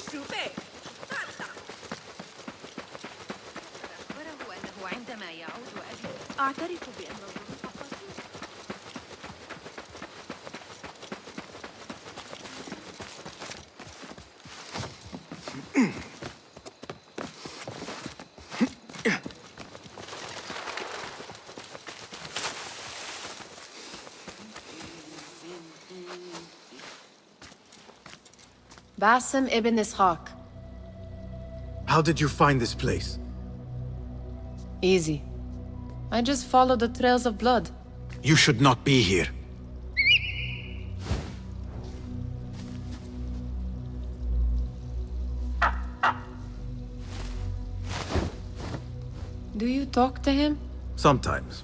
أخبره أنه عندما يعود أبي أعترف بأن الظروف قاسية. Basim ibn Ishaq. How did you find this place? Easy. I just follow the trails of blood. You should not be here. Do you talk to him? Sometimes.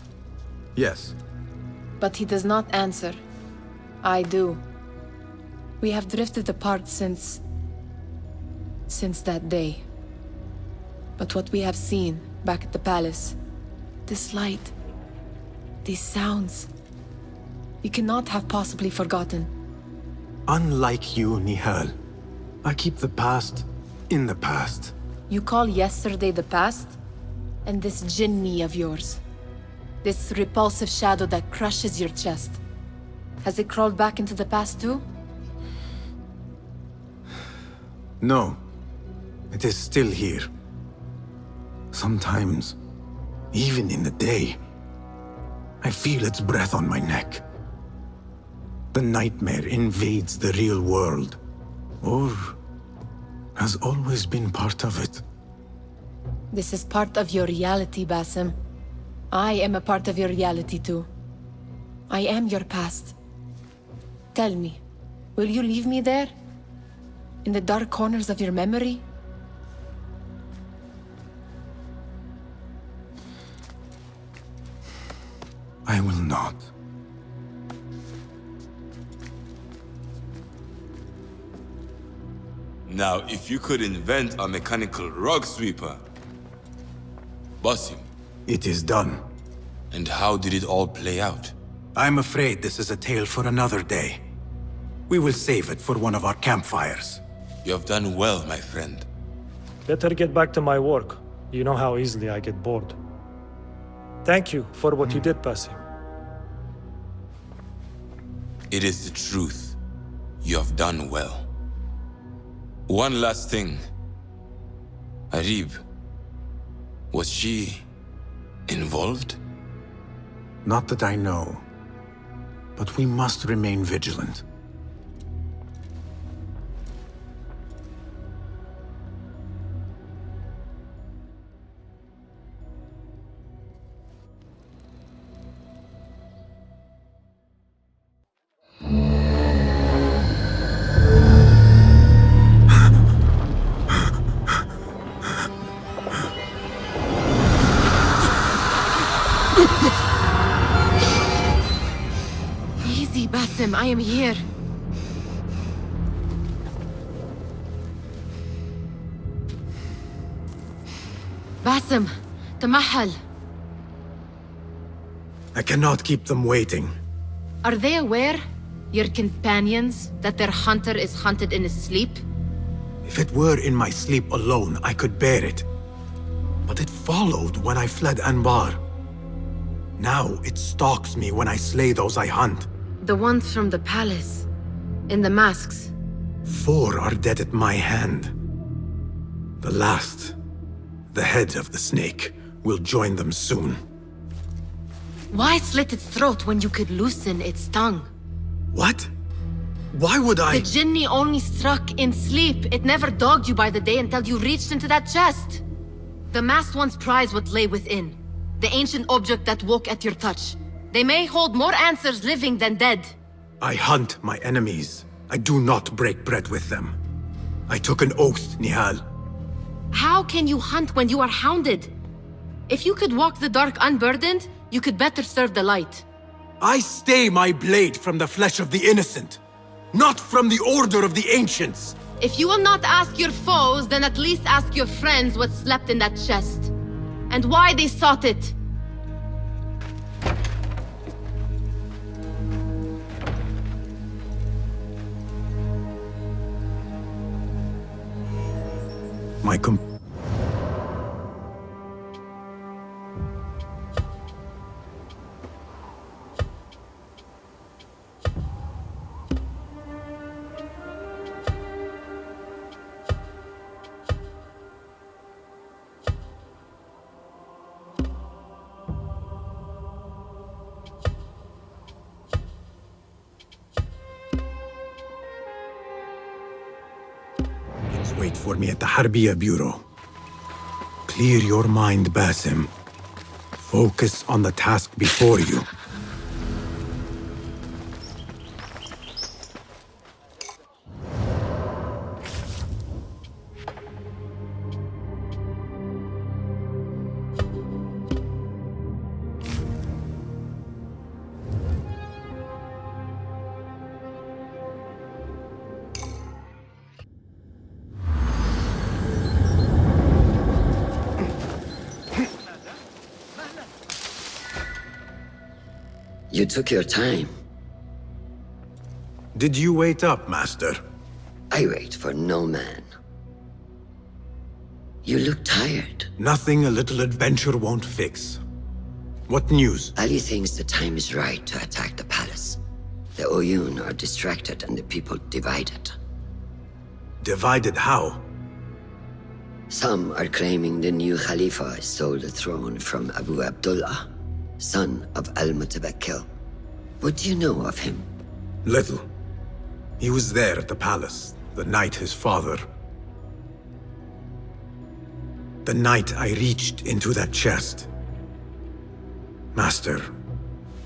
Yes. But he does not answer. I do. We have drifted apart since that day. But what we have seen back at the palace, this light, these sounds, we cannot have possibly forgotten. Unlike you, Nihal, I keep the past in the past. You call yesterday the past? And this jinni of yours, this repulsive shadow that crushes your chest, has it crawled back into the past too? No. It is still here. Sometimes, even in the day, I feel its breath on my neck. The nightmare invades the real world, or has always been part of it. This is part of your reality, Basim. I am a part of your reality too. I am your past. Tell me, will you leave me there? In the dark corners of your memory? I will not. Now, if you could invent a mechanical rug sweeper, Basim, It is done. and how did it all play out? I'm afraid this is a tale for another day. We will save it for one of our campfires. You have done well, my friend. Better get back to my work. You know how easily I get bored. Thank you for what you did, Basim. It is the truth. You have done well. One last thing. Arib, was she involved? Not that I know. But we must remain vigilant. Easy, Basim, I am here. Basim, Tamahal. I cannot keep them waiting. Are they aware, your companions, that their hunter is hunted in his sleep? If it were in my sleep alone, I could bear it. But it followed when I fled Anbar. Now it stalks me when I slay those I hunt. The ones from the palace, in the masks. 4 are dead at my hand. The last, the head of the snake, will join them soon. Why slit its throat when you could loosen its tongue? What? Why would I? The jinni only struck in sleep. It never dogged you by the day until you reached into that chest. The masked ones prize what lay within. The ancient object that woke at your touch. They may hold more answers living than dead. I hunt my enemies. I do not break bread with them. I took an oath, Nihal. How can you hunt when you are hounded? If you could walk the dark unburdened, you could better serve the light. I stay my blade from the flesh of the innocent, not from the order of the ancients. If you will not ask your foes, then at least ask your friends what slept in that chest. And why they sought it. My wait for me at the Harbiya Bureau. Clear your mind, Basim. Focus on the task before you. You took your time. Did you wait up, Master? I wait for no man. You look tired. Nothing a little adventure won't fix. What news? Ali thinks the time is right to attack the palace. The Oyun are distracted and the people divided. Divided how? Some are claiming the new Khalifa stole the throne from Abu Abdullah, son of Al-Mutawakkil. What do you know of him? Little. He was there at the palace, the night his father... The night I reached into that chest. Master,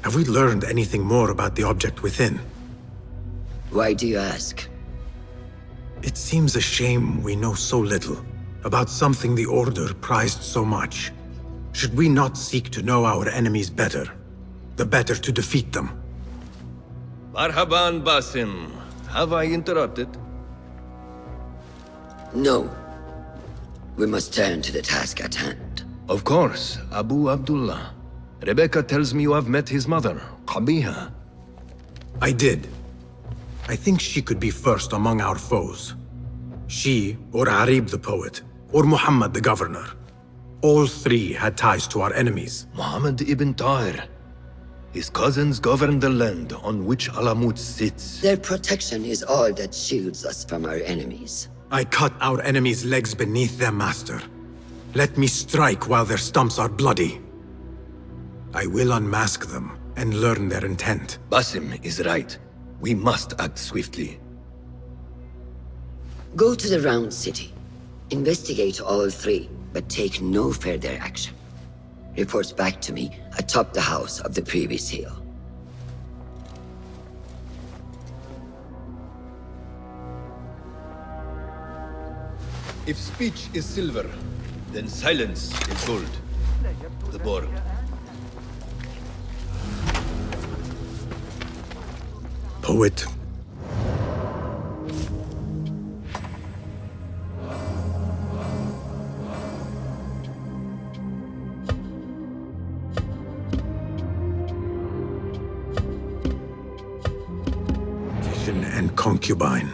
have we learned anything more about the object within? Why do you ask? It seems a shame we know so little about something the Order prized so much. Should we not seek to know our enemies better, the better to defeat them? Marhaban, Basim. Have I interrupted? No. We must turn to the task at hand. Of course, Abu Abdullah. Rebecca tells me you have met his mother, Qabiha. I did. I think she could be first among our foes. She, or Arib the poet, or Muhammad the governor. All three had ties to our enemies. Muhammad ibn Tahir. His cousins govern the land on which Alamut sits. Their protection is all that shields us from our enemies. I cut our enemies' legs beneath them, Master. Let me strike while their stumps are bloody. I will unmask them and learn their intent. Basim is right. We must act swiftly. Go to the Round City. Investigate all three, but take no further action. Reports back to me atop the house of the previous hill. If speech is silver, then silence is gold. The Borg. Poet. And concubine.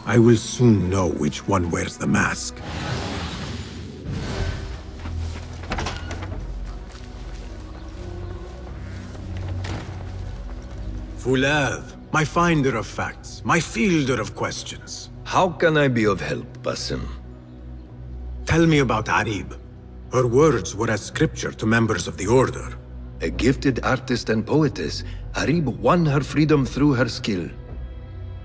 I will soon know which one wears the mask. Fulav, my finder of facts, my fielder of questions. How can I be of help, Basim? Tell me about Arib. Her words were as scripture to members of the Order. A gifted artist and poetess, Arib won her freedom through her skill.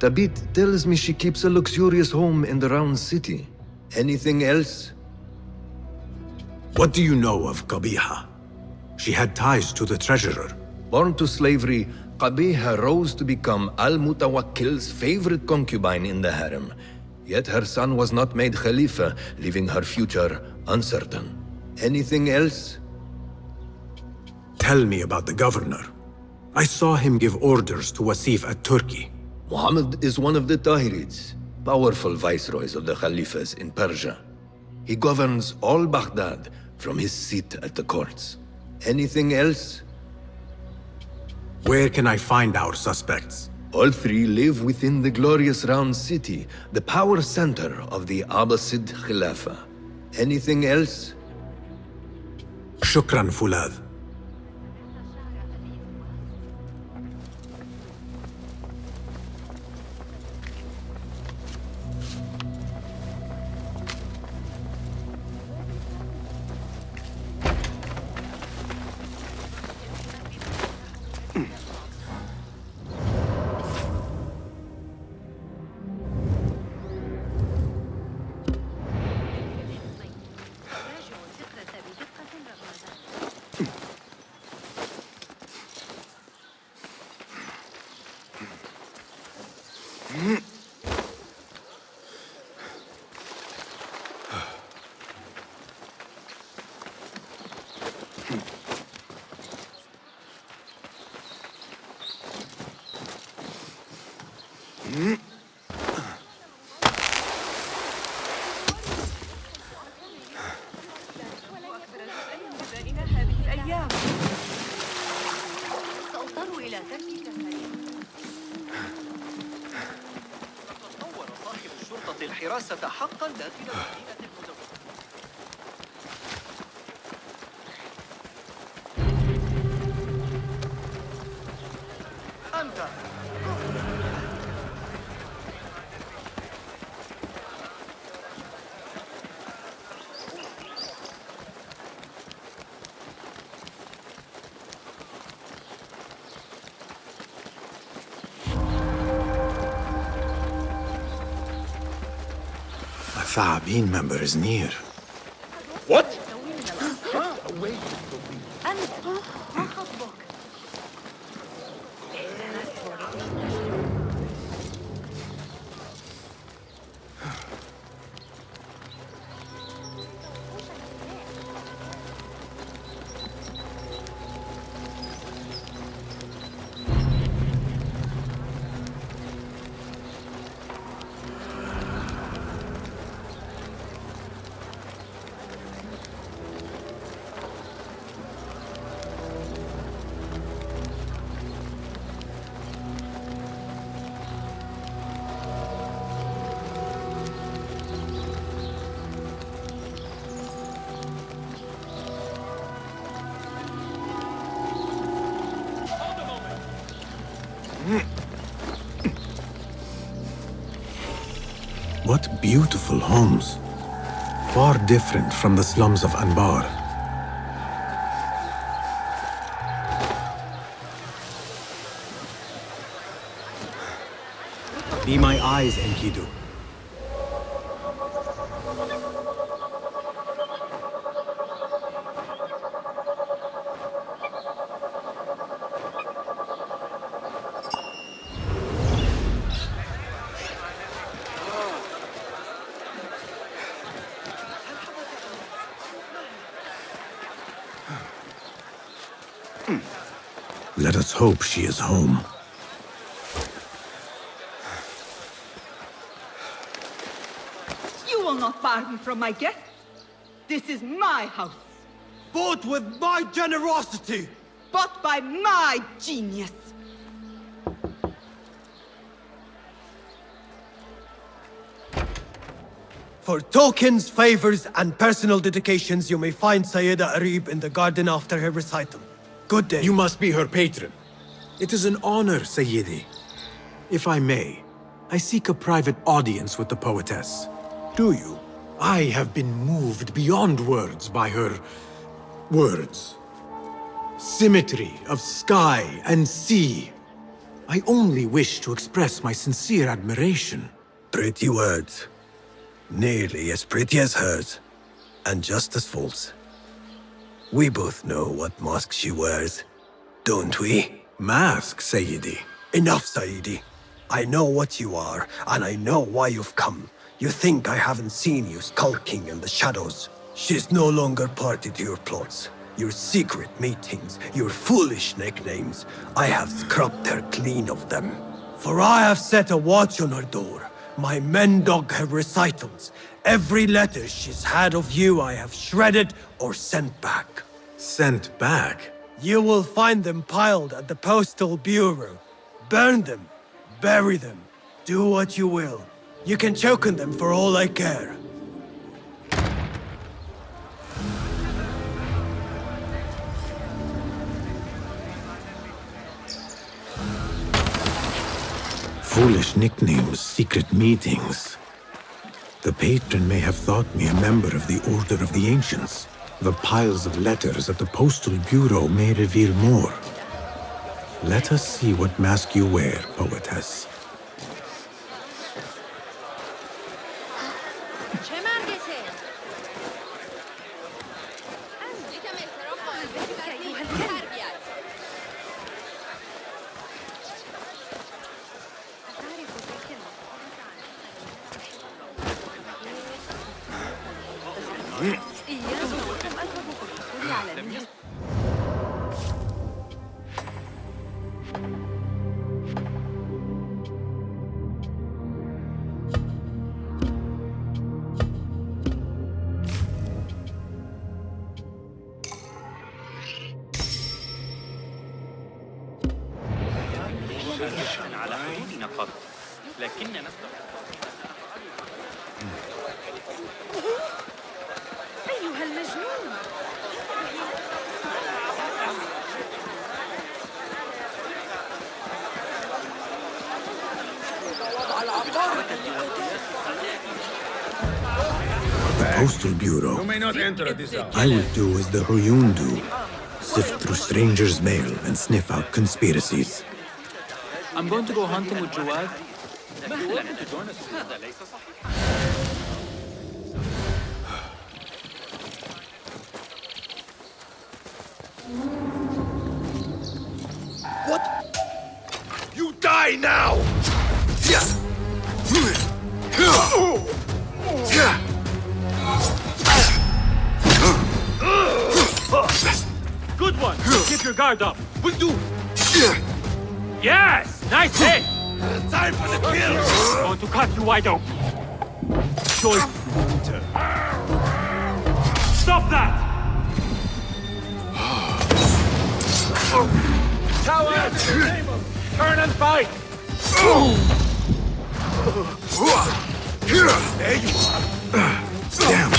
Tabit tells me she keeps a luxurious home in the Round City. Anything else? What do you know of Qabiha? She had ties to the treasurer. Born to slavery, Qabiha rose to become Al-Mutawakkil's favorite concubine in the harem. Yet her son was not made Khalifa, leaving her future uncertain. Anything else? Tell me about the governor. I saw him give orders to Wasif at Turkey. Muhammad is one of the Tahirids, powerful viceroys of the Khalifas in Persia. He governs all Baghdad from his seat at the courts. Anything else? Where can I find our suspects? All three live within the glorious round city, the power center of the Abbasid Khilafah. Anything else? Shukran, Fulad. راجعوا الفكرة بدقة رغم ذلك. هذه الأيام سأضطر إلى ترك كفاية. تطور صاحب الشرطة الحراسة حقا داخل المدينة المدونة. أنت A Thaabin member is near. أنت ما خطبك؟ What beautiful homes. Far different from the slums of Anbar. Be my eyes, Enkidu. Let us hope she is home. You will not bar me from my guest. This is my house, Bought with my generosity! bought by my genius. For tokens, favors, and personal dedications, you may find Sayyida Arib in the garden after her recital. Good day. You must be her patron. It is an honor, Sayyidi. If I may, I seek a private audience with the poetess. Do you? I have been moved beyond words by her words. Symmetry of sky and sea. I only wish to express my sincere admiration. Pretty words. Nearly as pretty as hers, and just as false. We both know what mask she wears, don't we? Mask, Sayyidi. Enough, Sayyidi. I know what you are, and I know why you've come. You think I haven't seen you skulking in the shadows. She's no longer party to your plots, your secret meetings, your foolish nicknames. I have scrubbed her clean of them. For I have set a watch on her door. My men dog her recitals. Every letter she's had of you I have shredded or sent back. Sent back? You will find them piled at the Postal Bureau. Burn them. Bury them. Do what you will. You can choke on them for all I care. Foolish nicknames, secret meetings. The patron may have thought me a member of the Order of the Ancients. The piles of letters at the Postal Bureau may reveal more. Let us see what mask you wear, poetess. على حدودنا قط لكن نستطيع أيها المجنون The Postal Bureau. You may not enter at this hour. I would do as the Huyun do. Sift through strangers' mail and sniff out conspiracies. I'm going to go hunting with Jawad. What? You die now! Good one! Keep your guard up! Will do! Yes! Nice hit! Time for the kill! I'm going to cut you wide open. Choice. Stop that! Coward! Turn and fight! There you are! Damn!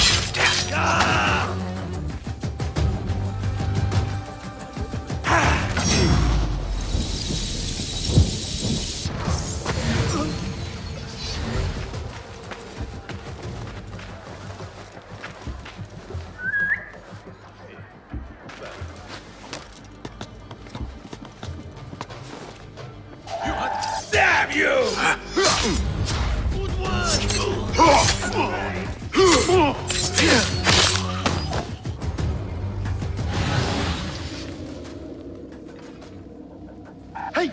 Damn you! Hey!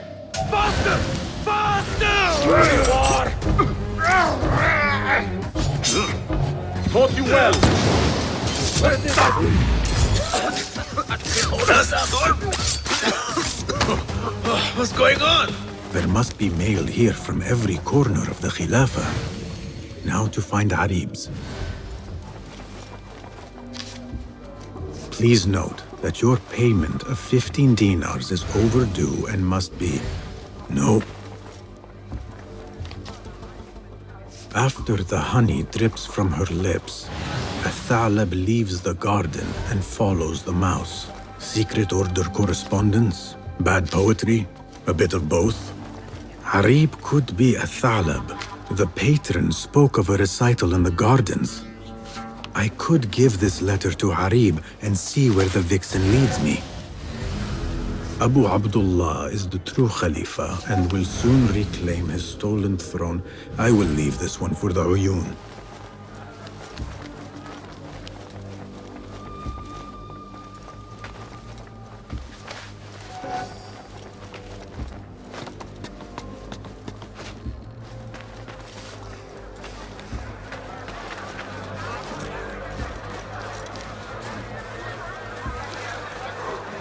Faster! Faster! There you are! Taught you well! What's going on? There must be mail here from every corner of the Khilafah. Now to find Arib's. Please note that your payment of 15 dinars is overdue and must be... No. After the honey drips from her lips, a thalab leaves the garden and follows the mouse. Secret order correspondence? Bad poetry? A bit of both? Arib could be a thalab. The patron spoke of a recital in the gardens. I could give this letter to Arib and see where the vixen leads me. Abu Abdullah is the true Khalifa and will soon reclaim his stolen throne. I will leave this one for the Uyun.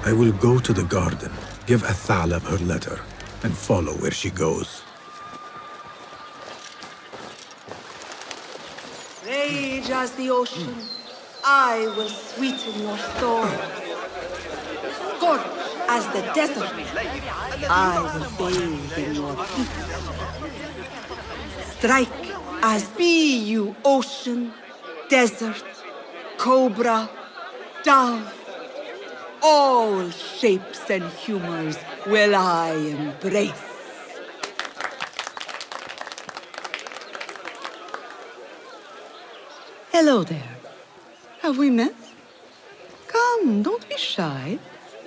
I will go to the garden, give Athalab her letter, and follow where she goes. Rage as the ocean, I will sweeten your storm. Scorch as the desert. I will bathe in your heat. Strike as be you ocean, desert, cobra, dove. All shapes and humors will I embrace. Hello there. Have we met? Come, don't be shy.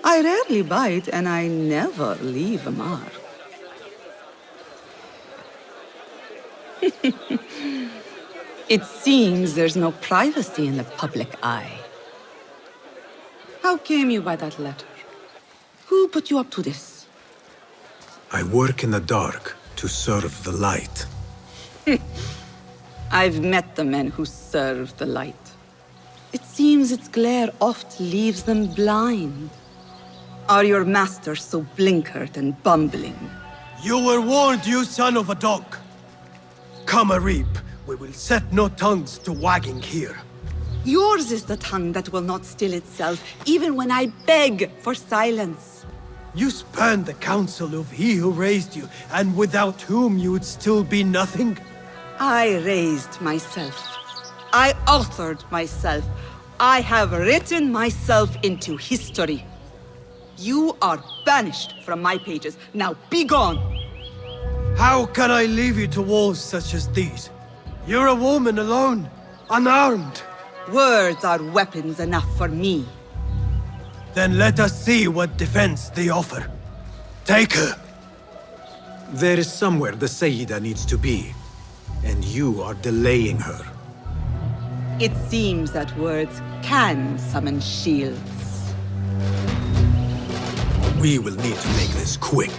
I rarely bite and I never leave a mark. It seems there's no privacy in the public eye. How came you by that letter? Who put you up to this? I work in the dark to serve the light. I've met the men who serve the light. It seems its glare oft leaves them blind. Are your masters so blinkered and bumbling? You were warned, you son of a dog. Come, Arib. We will set no tongues to wagging here. Yours is the tongue that will not still itself, even when I beg for silence. You spurned the counsel of he who raised you, and without whom you would still be nothing. I raised myself. I authored myself. I have written myself into history. You are banished from my pages. Now be gone! How can I leave you to wolves such as these? You're a woman alone, unarmed. Words are weapons enough for me. Then let us see what defense they offer. Take her. There is somewhere the Sayyida needs to be, and you are delaying her. It seems that words can summon shields. We will need to make this quick.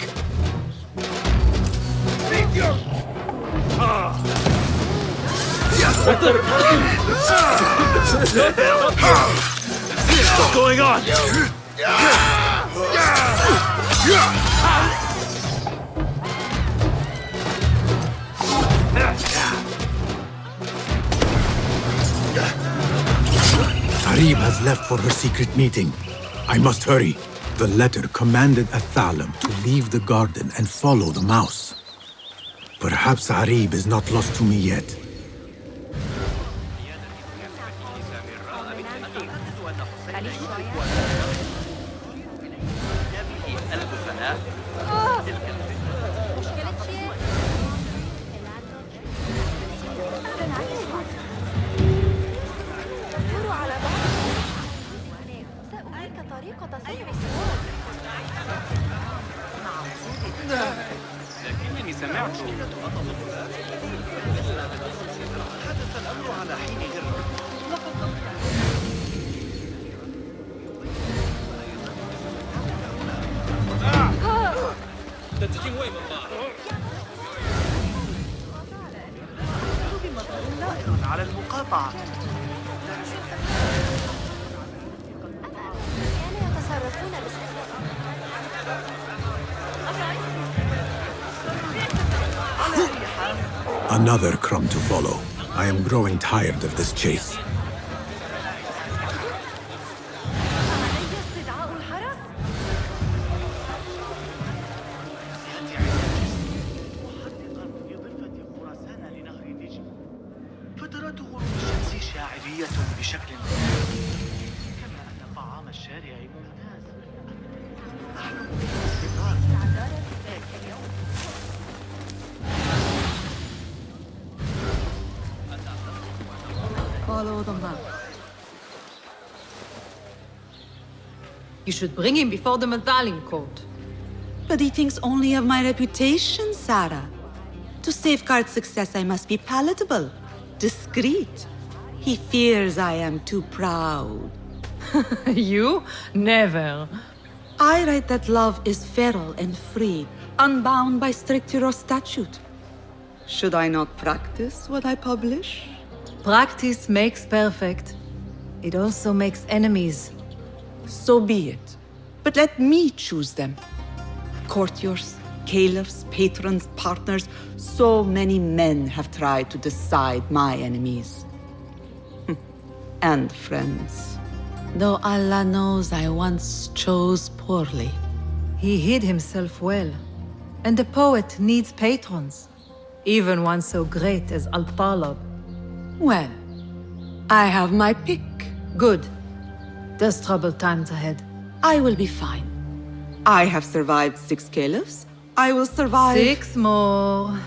What's going on? Arib has left for her secret meeting. I must hurry. The letter commanded Athalam to leave the garden and follow the mouse. Perhaps Arib is not lost to me yet. لكنني سمعت حدث الأمر على حين على المقاطعة. يتصرفون Another crumb to follow. I am growing tired of this chase. فتراته الشمس شاعرية بشكل كما أن طعام الشارع ممتاز. أحلم بالاستقرار ذاك اليوم. Follow the map. You should bring him before the Mathalim court. But he thinks only of my reputation, Sarah. To safeguard success, I must be palatable, discreet. He fears I am too proud. You? Never. I write that love is feral and free, unbound by stricture or statute. Should I not practice what I publish? Practice makes perfect. It also makes enemies. So be it. But let me choose them. Courtiers, caliphs, patrons, partners, so many men have tried to decide my enemies. And friends. Though Allah knows I once chose poorly. He hid himself well. And the poet needs patrons. Even one so great as Al-Talab. Well, I have my pick. Good. There's troubled times ahead. I will be fine. I have survived 6 caliphs. I will survive 6 more.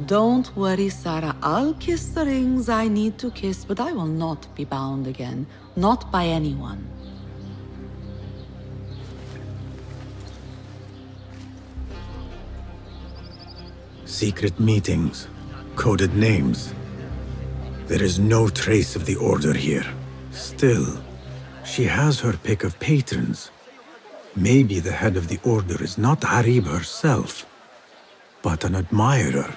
Don't worry, Sarah. I'll kiss the rings I need to kiss, but I will not be bound again. Not by anyone. Secret meetings, coded names. There is no trace of the Order here. Still, she has her pick of patrons. Maybe the head of the Order is not Arib herself, but an admirer.